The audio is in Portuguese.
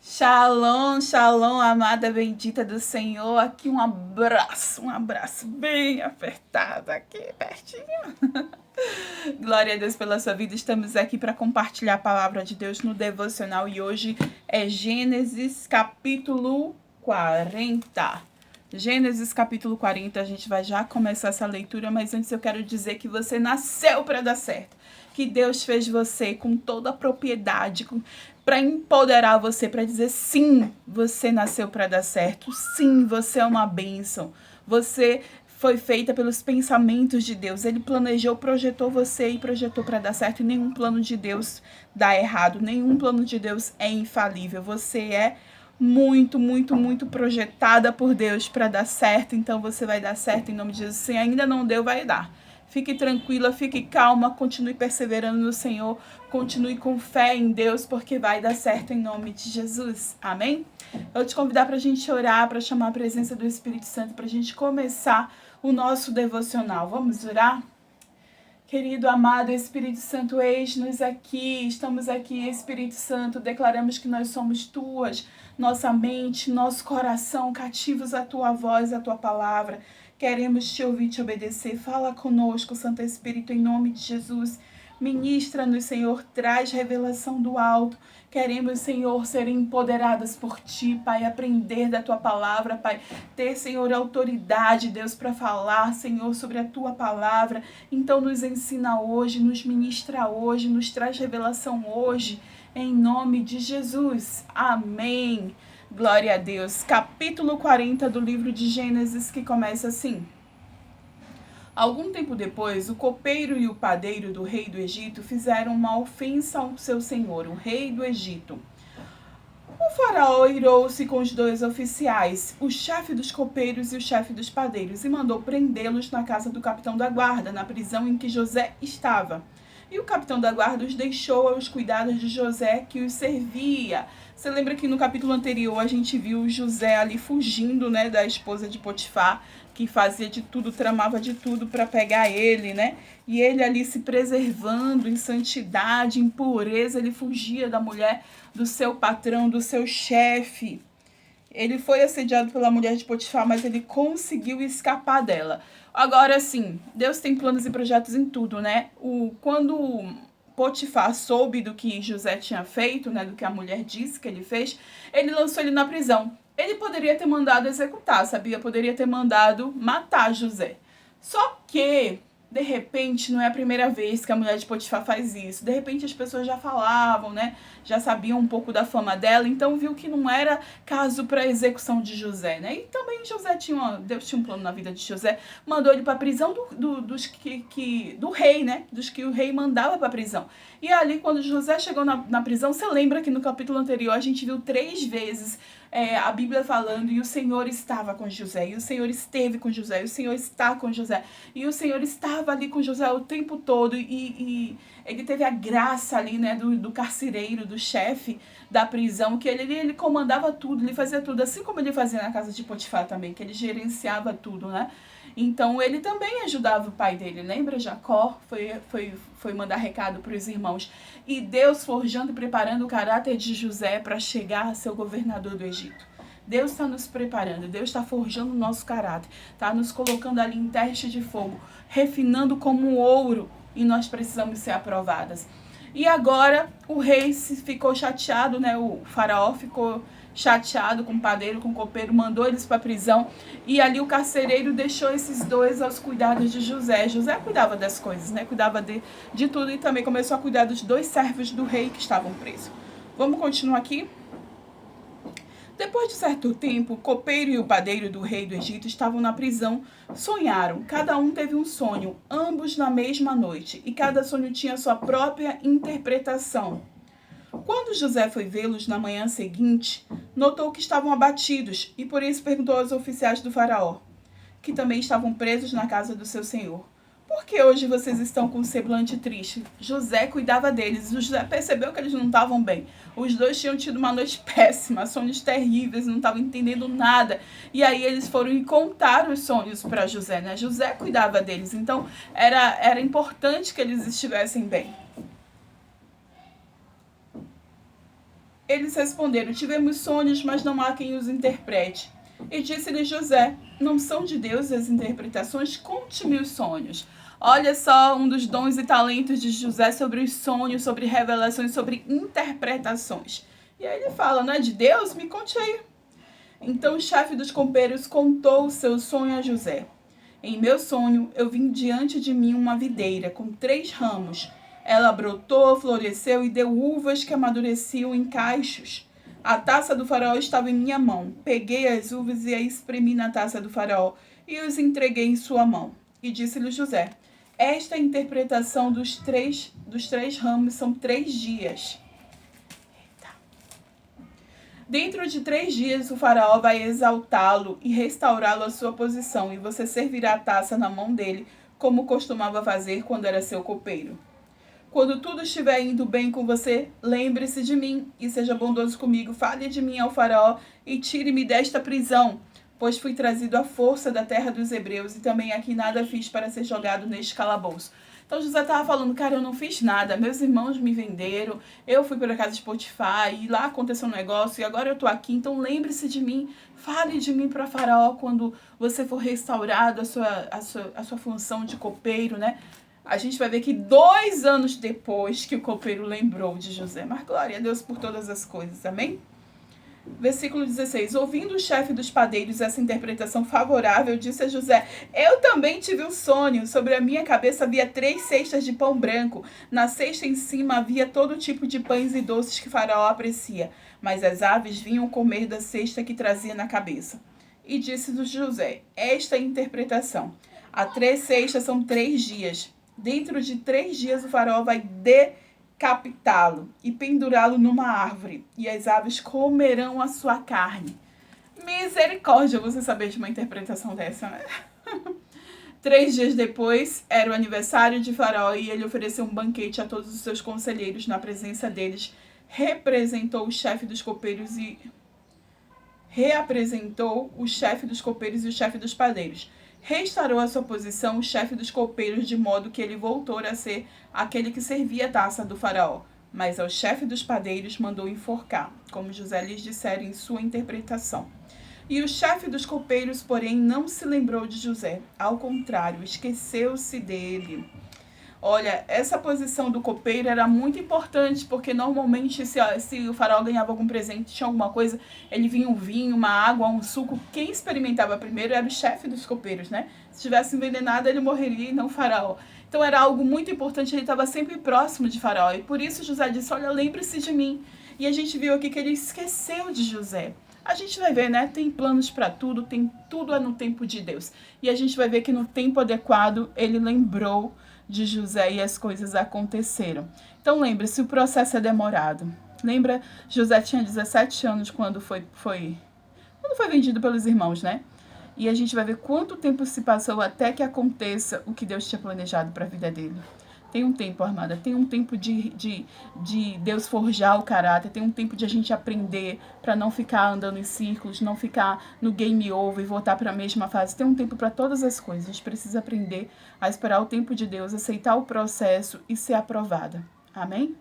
Shalom, shalom, amada bendita do Senhor. Aqui um abraço bem apertado aqui, pertinho. Glória a Deus pela sua vida. Estamos aqui para compartilhar a palavra de Deus no devocional e hoje é Gênesis capítulo 40. Gênesis capítulo 40, a gente vai já começar essa leitura, mas antes eu quero dizer que você nasceu para dar certo. Que Deus fez você com toda a propriedade, para empoderar você, para dizer sim, você nasceu para dar certo, sim, você é uma bênção, você foi feita pelos pensamentos de Deus, Ele planejou, projetou você e projetou para dar certo, e nenhum plano de Deus dá errado, nenhum plano de Deus é infalível, você é muito projetada por Deus para dar certo, então você vai dar certo em nome de Jesus. Se ainda não deu, vai dar. Fique tranquila, fique calma, continue perseverando no Senhor, continue com fé em Deus, porque vai dar certo em nome de Jesus. Amém? Eu vou te convidar para a gente orar, para chamar a presença do Espírito Santo, para a gente começar o nosso devocional. Vamos orar? Querido, amado Espírito Santo, eis-nos aqui, estamos aqui, Espírito Santo, declaramos que nós somos tuas, nossa mente, nosso coração, cativos à tua voz, à tua palavra. Queremos te ouvir, te obedecer. Fala conosco, Santo Espírito, em nome de Jesus. Ministra-nos, Senhor, traz revelação do alto. Queremos, Senhor, ser empoderadas por Ti, Pai, aprender da Tua palavra, Pai. Ter, Senhor, autoridade, Deus, para falar, Senhor, sobre a Tua palavra. Então, nos ensina hoje, nos ministra hoje, nos traz revelação hoje, em nome de Jesus. Amém. Glória a Deus. Capítulo 40 do livro de Gênesis, que começa assim. Algum tempo depois, o copeiro e o padeiro do rei do Egito fizeram uma ofensa ao seu senhor, o rei do Egito. O faraó irou-se com os dois oficiais, o chefe dos copeiros e o chefe dos padeiros, e mandou prendê-los na casa do capitão da guarda, na prisão em que José estava. E o capitão da guarda os deixou aos cuidados de José, que os servia. Você lembra que no capítulo anterior a gente viu José ali fugindo, né, da esposa de Potifar, que fazia de tudo, tramava de tudo para pegar ele, né? E ele ali se preservando em santidade, em pureza, ele fugia da mulher do seu patrão, do seu chefe. Ele foi assediado pela mulher de Potifar, mas ele conseguiu escapar dela. Agora, sim, Deus tem planos e projetos em tudo, né? Quando Potifar soube do que José tinha feito, né, do que a mulher disse que ele fez, ele lançou ele na prisão. Ele poderia ter mandado executar, sabia? Poderia ter mandado matar José. Só que, de repente, não é a primeira vez que a mulher de Potifar faz isso. De repente, as pessoas já falavam, né? Já sabiam um pouco da fama dela, então viu que não era caso para a execução de José, né? E também Deus tinha um plano na vida de José, mandou ele para a prisão do rei, né? Dos que o rei mandava para a prisão. E ali, quando José chegou na prisão, você lembra que no capítulo anterior a gente viu 3 vezes a Bíblia falando, e o Senhor estava com José, e o Senhor esteve com José, e o Senhor está com José, e o Senhor estava ali com José o tempo todo, e ele teve a graça ali, né, do carcereiro, do chefe da prisão, que ele comandava tudo, ele fazia tudo, assim como ele fazia na casa de Potifar também, que ele gerenciava tudo, né? Então ele também ajudava o pai dele, lembra? Jacó foi mandar recado para os irmãos. E Deus forjando e preparando o caráter de José para chegar a ser o governador do Egito. Deus está nos preparando, Deus está forjando o nosso caráter, está nos colocando ali em teste de fogo, refinando como ouro, e nós precisamos ser aprovadas. E agora o rei ficou chateado, né? O faraó ficou chateado com o padeiro, com o copeiro, mandou eles para a prisão, e ali o carcereiro deixou esses dois aos cuidados de José. José cuidava das coisas, né? Cuidava de tudo, e também começou a cuidar dos 2 servos do rei que estavam presos. Vamos continuar aqui? Depois de certo tempo, o copeiro e o padeiro do rei do Egito estavam na prisão. Sonharam. Cada um teve um sonho, ambos na mesma noite, e cada sonho tinha sua própria interpretação. Quando José foi vê-los na manhã seguinte, notou que estavam abatidos, e por isso perguntou aos oficiais do faraó, que também estavam presos na casa do seu senhor: por que hoje vocês estão com um semblante triste? José cuidava deles. José percebeu que eles não estavam bem. Os dois tinham tido uma noite péssima, sonhos terríveis, não estavam entendendo nada. E aí eles foram e contaram os sonhos para José, né? José cuidava deles, então era importante que eles estivessem bem. Eles responderam: tivemos sonhos, mas não há quem os interprete. E disse-lhe José: não são de Deus as interpretações? Conte-me os sonhos. Olha só um dos dons e talentos de José sobre os sonhos, sobre revelações, sobre interpretações. E aí ele fala: não é de Deus? Me conte aí. Então o chefe dos copeiros contou o seu sonho a José. Em meu sonho, eu vi diante de mim uma videira com 3 ramos. Ela brotou, floresceu e deu uvas que amadureciam em cachos. A taça do faraó estava em minha mão. Peguei as uvas e as espremi na taça do faraó e os entreguei em sua mão. E disse-lhe José: esta interpretação dos três ramos são 3 dias. Dentro de 3 dias o faraó vai exaltá-lo e restaurá-lo à sua posição, e você servirá a taça na mão dele, como costumava fazer quando era seu copeiro. Quando tudo estiver indo bem com você, lembre-se de mim e seja bondoso comigo. Fale de mim ao faraó e tire-me desta prisão, pois fui trazido à força da terra dos hebreus e também aqui nada fiz para ser jogado neste calabouço. Então José estava falando: cara, eu não fiz nada, meus irmãos me venderam, eu fui para a casa de Potifar e lá aconteceu um negócio e agora eu estou aqui, então lembre-se de mim, fale de mim para Faraó quando você for restaurado a sua função de copeiro, né? A gente vai ver que 2 anos depois que o copeiro lembrou de José. Mas glória a Deus por todas as coisas, amém? Versículo 16. Ouvindo o chefe dos padeiros essa interpretação favorável, disse a José: eu também tive um sonho. Sobre a minha cabeça havia 3 cestas de pão branco. Na cesta em cima havia todo tipo de pães e doces que Faraó aprecia. Mas as aves vinham comer da cesta que trazia na cabeça. E disse José: esta é a interpretação. Há 3 cestas são 3 dias. Dentro de 3 dias o faraó vai decapitá-lo e pendurá-lo numa árvore, e as aves comerão a sua carne. Misericórdia, você saber de uma interpretação dessa, né? 3 dias depois, era o aniversário de Faraó e ele ofereceu um banquete a todos os seus conselheiros. Na presença deles, reapresentou o chefe dos copeiros e o chefe dos padeiros. Restaurou a sua posição o chefe dos copeiros, de modo que ele voltou a ser aquele que servia a taça do faraó. Mas ao chefe dos padeiros mandou enforcar, como José lhes dissera em sua interpretação. E o chefe dos copeiros, porém, não se lembrou de José. Ao contrário, esqueceu-se dele. Olha, essa posição do copeiro era muito importante, porque normalmente se o faraó ganhava algum presente, tinha alguma coisa, ele vinha um vinho, uma água, um suco. Quem experimentava primeiro era o chefe dos copeiros, né? Se tivesse envenenado, ele morreria e não o faraó. Então era algo muito importante, ele estava sempre próximo de faraó. E por isso José disse: olha, lembre-se de mim. E a gente viu aqui que ele esqueceu de José. A gente vai ver, né? Tem planos para tudo, tem tudo no tempo de Deus. E a gente vai ver que no tempo adequado, ele lembrou de José e as coisas aconteceram. Então lembre-se, o processo é demorado. Lembra, José tinha 17 anos quando foi vendido pelos irmãos, né? E a gente vai ver quanto tempo se passou até que aconteça o que Deus tinha planejado para a vida dele. Tem um tempo, amada, tem um tempo de Deus forjar o caráter, tem um tempo de a gente aprender para não ficar andando em círculos, não ficar no game over e voltar para a mesma fase. Tem um tempo para todas as coisas. A gente precisa aprender a esperar o tempo de Deus, aceitar o processo e ser aprovada. Amém?